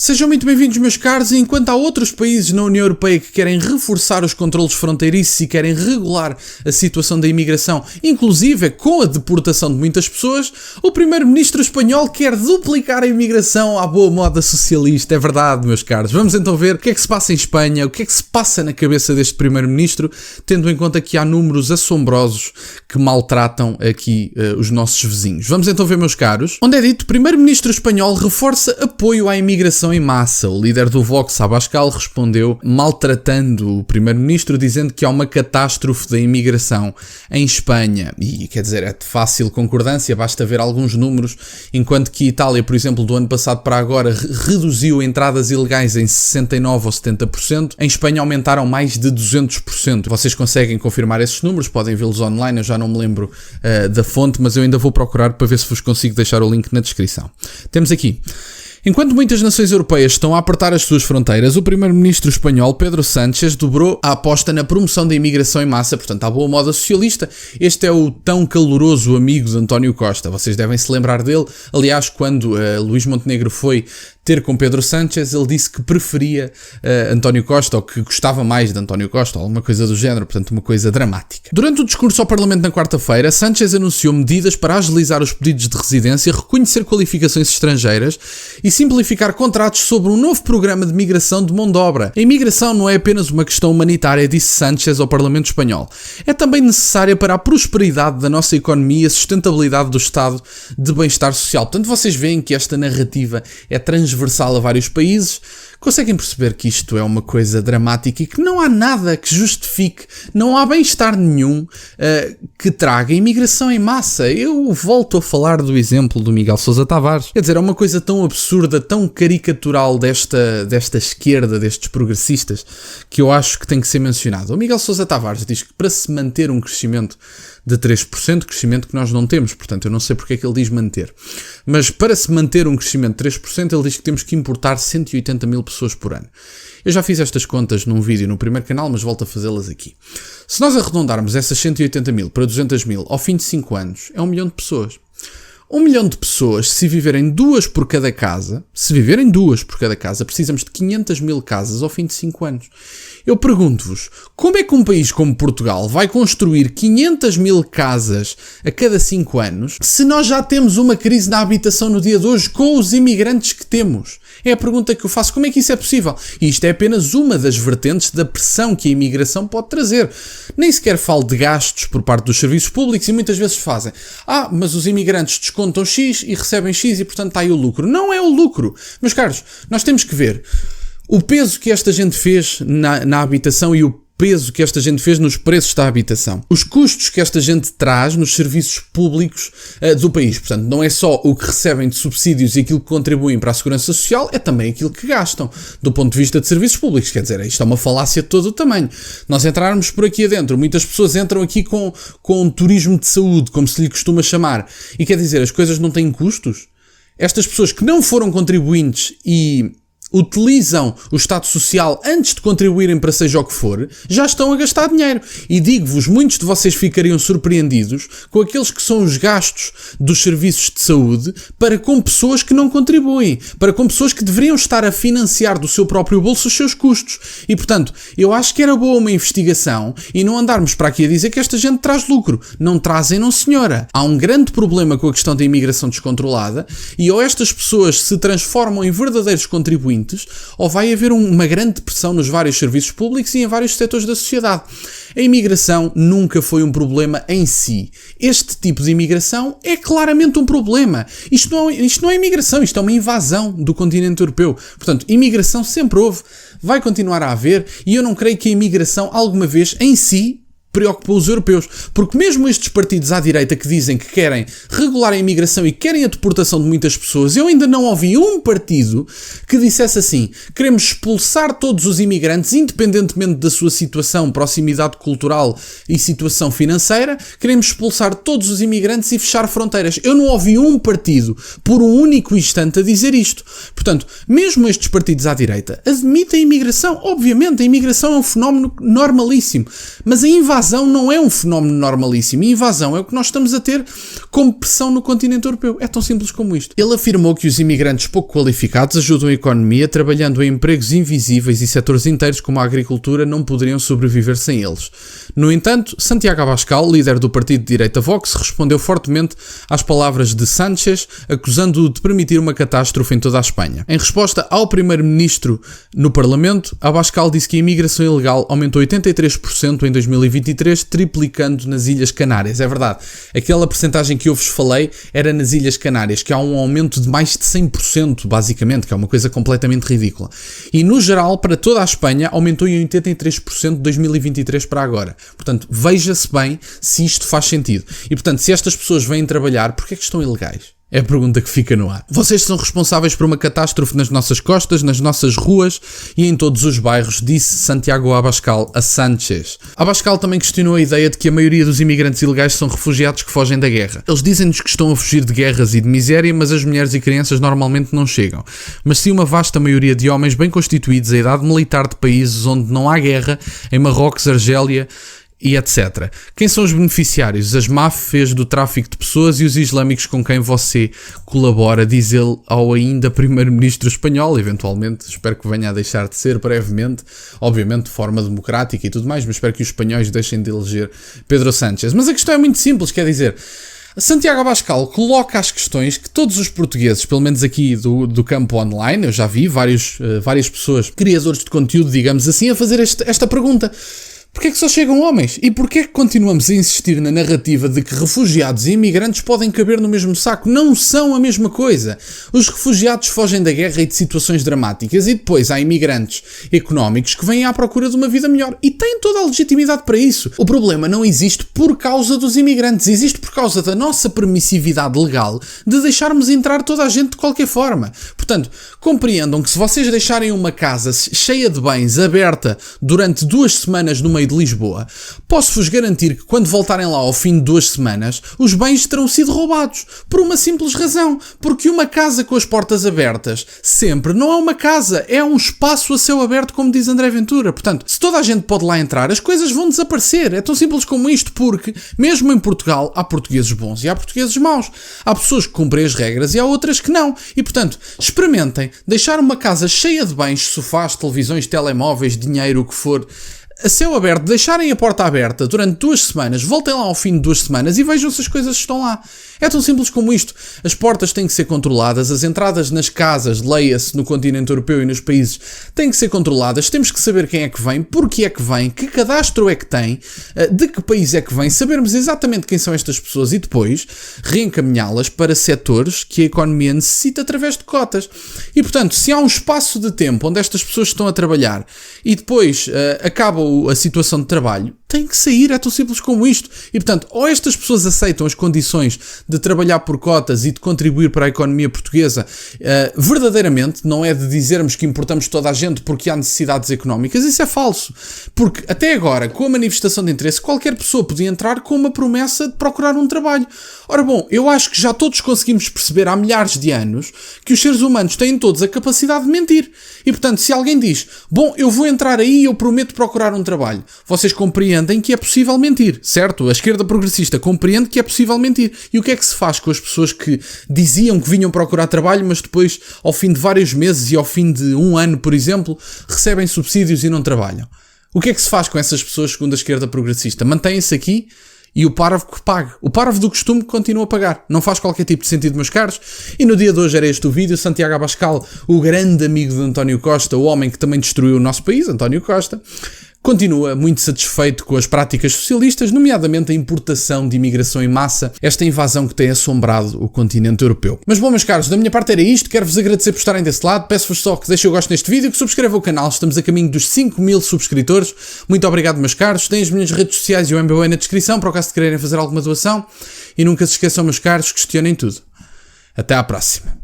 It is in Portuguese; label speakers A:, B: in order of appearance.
A: Sejam muito bem-vindos, meus caros, e enquanto há outros países na União Europeia que querem reforçar os controlos fronteiriços e querem regular a situação da imigração, inclusive com a deportação de muitas pessoas, o primeiro-ministro espanhol quer duplicar a imigração à boa moda socialista. É verdade, meus caros. Vamos então ver o que é que se passa em Espanha, o que é que se passa na cabeça deste primeiro-ministro, tendo em conta que há números assombrosos que maltratam aqui os nossos vizinhos. Vamos então ver, meus caros, onde é dito: o primeiro-ministro espanhol reforça apoio à imigração em massa. O líder do Vox, Abascal, respondeu maltratando o primeiro-ministro, dizendo que há uma catástrofe da imigração em Espanha. E, quer dizer, é de fácil concordância, basta ver alguns números, enquanto que Itália, por exemplo, do ano passado para agora, reduziu entradas ilegais em 69% ou 70%, em Espanha aumentaram mais de 200%. Vocês conseguem confirmar esses números, podem vê-los online, eu já não me lembro da fonte, mas eu ainda vou procurar para ver se vos consigo deixar o link na descrição. Temos aqui: enquanto muitas nações europeias estão a apertar as suas fronteiras, o primeiro-ministro espanhol Pedro Sánchez dobrou a aposta na promoção da imigração em massa, portanto, à boa moda socialista. Este é o tão caloroso amigo de António Costa. Vocês devem se lembrar dele. Aliás, quando Luís Montenegro foi ter com Pedro Sánchez, ele disse que preferia António Costa, ou que gostava mais de António Costa, ou alguma coisa do género, portanto uma coisa dramática. Durante o discurso ao Parlamento na quarta-feira, Sánchez anunciou medidas para agilizar os pedidos de residência, reconhecer qualificações estrangeiras e simplificar contratos sobre um novo programa de migração de mão de obra. A imigração não é apenas uma questão humanitária, disse Sánchez ao Parlamento espanhol. É também necessária para a prosperidade da nossa economia e a sustentabilidade do estado de bem-estar social. Portanto, vocês veem que esta narrativa é transversal a vários países. Conseguem perceber que isto é uma coisa dramática e que não há nada que justifique, não há bem-estar nenhum que traga imigração em massa. Eu volto a falar do exemplo do Miguel Sousa Tavares. Quer dizer, é uma coisa tão absurda, tão caricatural desta esquerda, destes progressistas, que eu acho que tem que ser mencionado. O Miguel Sousa Tavares diz que para se manter um crescimento de 3%, crescimento que nós não temos, portanto eu não sei porque é que ele diz manter, mas para se manter um crescimento de 3%, ele diz que temos que importar 180 mil pessoas por ano. Eu já fiz estas contas num vídeo no primeiro canal, mas volto a fazê-las aqui. Se nós arredondarmos essas 180 mil para 200 mil ao fim de 5 anos, é 1 milhão de pessoas. 1 milhão de pessoas, se viverem duas por cada casa, precisamos de 500 mil casas ao fim de 5 anos. Eu pergunto-vos, como é que um país como Portugal vai construir 500 mil casas a cada 5 anos se nós já temos uma crise na habitação no dia de hoje com os imigrantes que temos? É a pergunta que eu faço. Como é que isso é possível? E isto é apenas uma das vertentes da pressão que a imigração pode trazer. Nem sequer falo de gastos por parte dos serviços públicos e muitas vezes fazem: mas os imigrantes descontam X e recebem X e portanto está aí o lucro. Não é o lucro. Meus caros, nós temos que ver o peso que esta gente fez na habitação e o peso que esta gente fez nos preços da habitação. Os custos que esta gente traz nos serviços públicos do país. Portanto, não é só o que recebem de subsídios e aquilo que contribuem para a segurança social, é também aquilo que gastam do ponto de vista de serviços públicos. Quer dizer, isto é uma falácia de todo o tamanho. Nós entrarmos por aqui adentro, muitas pessoas entram aqui com um turismo de saúde, como se lhe costuma chamar. E quer dizer, as coisas não têm custos? Estas pessoas que não foram contribuintes e utilizam o Estado Social antes de contribuírem para seja o que for, já estão a gastar dinheiro. E digo-vos, muitos de vocês ficariam surpreendidos com aqueles que são os gastos dos serviços de saúde para com pessoas que não contribuem, para com pessoas que deveriam estar a financiar do seu próprio bolso os seus custos. E, portanto, eu acho que era boa uma investigação e não andarmos para aqui a dizer que esta gente traz lucro. Não trazem, não senhora. Há um grande problema com a questão da imigração descontrolada e ou estas pessoas se transformam em verdadeiros contribuintes, ou vai haver uma grande pressão nos vários serviços públicos e em vários setores da sociedade. A imigração nunca foi um problema em si. Este tipo de imigração é claramente um problema. Isto não é imigração, isto é uma invasão do continente europeu. Portanto, imigração sempre houve, vai continuar a haver, e eu não creio que a imigração alguma vez em si preocupou os europeus, porque mesmo estes partidos à direita que dizem que querem regular a imigração e querem a deportação de muitas pessoas, eu ainda não ouvi um partido que dissesse assim: queremos expulsar todos os imigrantes, independentemente da sua situação, proximidade cultural e situação financeira, queremos expulsar todos os imigrantes e fechar fronteiras. Eu não ouvi um partido, por um único instante, a dizer isto. Portanto, mesmo estes partidos à direita admitem a imigração. Obviamente, a imigração é um fenómeno normalíssimo, mas a invasão invasão não é um fenómeno normalíssimo. Invasão é o que nós estamos a ter como pressão no continente europeu. É tão simples como isto. Ele afirmou que os imigrantes pouco qualificados ajudam a economia, trabalhando em empregos invisíveis e setores inteiros como a agricultura não poderiam sobreviver sem eles. No entanto, Santiago Abascal, líder do partido de direita Vox, respondeu fortemente às palavras de Sánchez, acusando-o de permitir uma catástrofe em toda a Espanha. Em resposta ao primeiro-ministro no Parlamento, Abascal disse que a imigração ilegal aumentou 83% em 2023, triplicando nas Ilhas Canárias. É verdade, aquela percentagem que eu vos falei era nas Ilhas Canárias, que há um aumento de mais de 100%, basicamente, que é uma coisa completamente ridícula. E, no geral, para toda a Espanha, aumentou em 83% de 2023 para agora. Portanto, veja-se bem se isto faz sentido. E, portanto, se estas pessoas vêm trabalhar, porquê é que estão ilegais? É a pergunta que fica no ar. Vocês são responsáveis por uma catástrofe nas nossas costas, nas nossas ruas e em todos os bairros, disse Santiago Abascal a Sánchez. Abascal também questionou a ideia de que a maioria dos imigrantes ilegais são refugiados que fogem da guerra. Eles dizem-nos que estão a fugir de guerras e de miséria, mas as mulheres e crianças normalmente não chegam. Mas sim uma vasta maioria de homens bem constituídos, a idade militar de países onde não há guerra, em Marrocos, Argélia e etc. Quem são os beneficiários? As máfias do tráfico de pessoas e os islâmicos com quem você colabora, diz ele ao ainda primeiro-ministro espanhol, eventualmente, espero que venha a deixar de ser brevemente, obviamente de forma democrática e tudo mais, mas espero que os espanhóis deixem de eleger Pedro Sánchez. Mas a questão é muito simples, quer dizer, Santiago Abascal coloca as questões que todos os portugueses, pelo menos aqui do campo online, eu já vi várias pessoas, criadores de conteúdo, digamos assim, a fazer esta pergunta. Porquê é que só chegam homens? E porquê é que continuamos a insistir na narrativa de que refugiados e imigrantes podem caber no mesmo saco? Não são a mesma coisa. Os refugiados fogem da guerra e de situações dramáticas e depois há imigrantes económicos que vêm à procura de uma vida melhor e têm toda a legitimidade para isso. O problema não existe por causa dos imigrantes, existe por causa da nossa permissividade legal de deixarmos entrar toda a gente de qualquer forma. Portanto, compreendam que se vocês deixarem uma casa cheia de bens aberta durante 2 semanas no meio de Lisboa, posso-vos garantir que quando voltarem lá ao fim de 2 semanas, os bens terão sido roubados. Por uma simples razão. Porque uma casa com as portas abertas sempre não é uma casa, é um espaço a céu aberto, como diz André Ventura. Portanto, se toda a gente pode lá entrar, as coisas vão desaparecer. É tão simples como isto, porque mesmo em Portugal há portugueses bons e há portugueses maus. Há pessoas que cumprem as regras e há outras que não. E, portanto, experimentem deixar uma casa cheia de bens, sofás, televisões, telemóveis, dinheiro, o que for, a céu aberto, deixarem a porta aberta durante 2 semanas, voltem lá ao fim de 2 semanas e vejam se as coisas estão lá. É tão simples como isto. As portas têm que ser controladas, as entradas nas casas, leia-se no continente europeu e nos países, têm que ser controladas, temos que saber quem é que vem, porquê é que vem, que cadastro é que tem, de que país é que vem, sabermos exatamente quem são estas pessoas e depois reencaminhá-las para setores que a economia necessita através de cotas. E, portanto, se há um espaço de tempo onde estas pessoas estão a trabalhar e depois acaba a situação de trabalho, tem que sair, é tão simples como isto. E, portanto, ou estas pessoas aceitam as condições de trabalhar por cotas e de contribuir para a economia portuguesa verdadeiramente, não é de dizermos que importamos toda a gente porque há necessidades económicas, isso é falso. Porque, até agora, com a manifestação de interesse, qualquer pessoa podia entrar com uma promessa de procurar um trabalho. Ora bom, eu acho que já todos conseguimos perceber há milhares de anos que os seres humanos têm todos a capacidade de mentir. E, portanto, se alguém diz, bom, eu vou entrar aí e eu prometo procurar um trabalho, vocês compreendem que é possível mentir, certo? A esquerda progressista compreende que é possível mentir. E o que é que se faz com as pessoas que diziam que vinham procurar trabalho, mas depois, ao fim de vários meses e ao fim de 1 ano, por exemplo, recebem subsídios e não trabalham? O que é que se faz com essas pessoas segundo a esquerda progressista? Mantêm-se aqui e o parvo que pague. O parvo do costume continua a pagar. Não faz qualquer tipo de sentido, meus caros. E no dia de hoje era este o vídeo. Santiago Abascal, o grande amigo de António Costa, o homem que também destruiu o nosso país, António Costa, continua muito satisfeito com as práticas socialistas, nomeadamente a importação de imigração em massa, esta invasão que tem assombrado o continente europeu. Mas bom, meus caros, da minha parte era isto, quero-vos agradecer por estarem desse lado, peço-vos só que deixem o gosto neste vídeo, que subscrevam o canal, estamos a caminho dos 5.000 subscritores, muito obrigado, meus caros, têm as minhas redes sociais e o MBA na descrição, para o caso de quererem fazer alguma doação, e nunca se esqueçam, meus caros, questionem tudo. Até à próxima.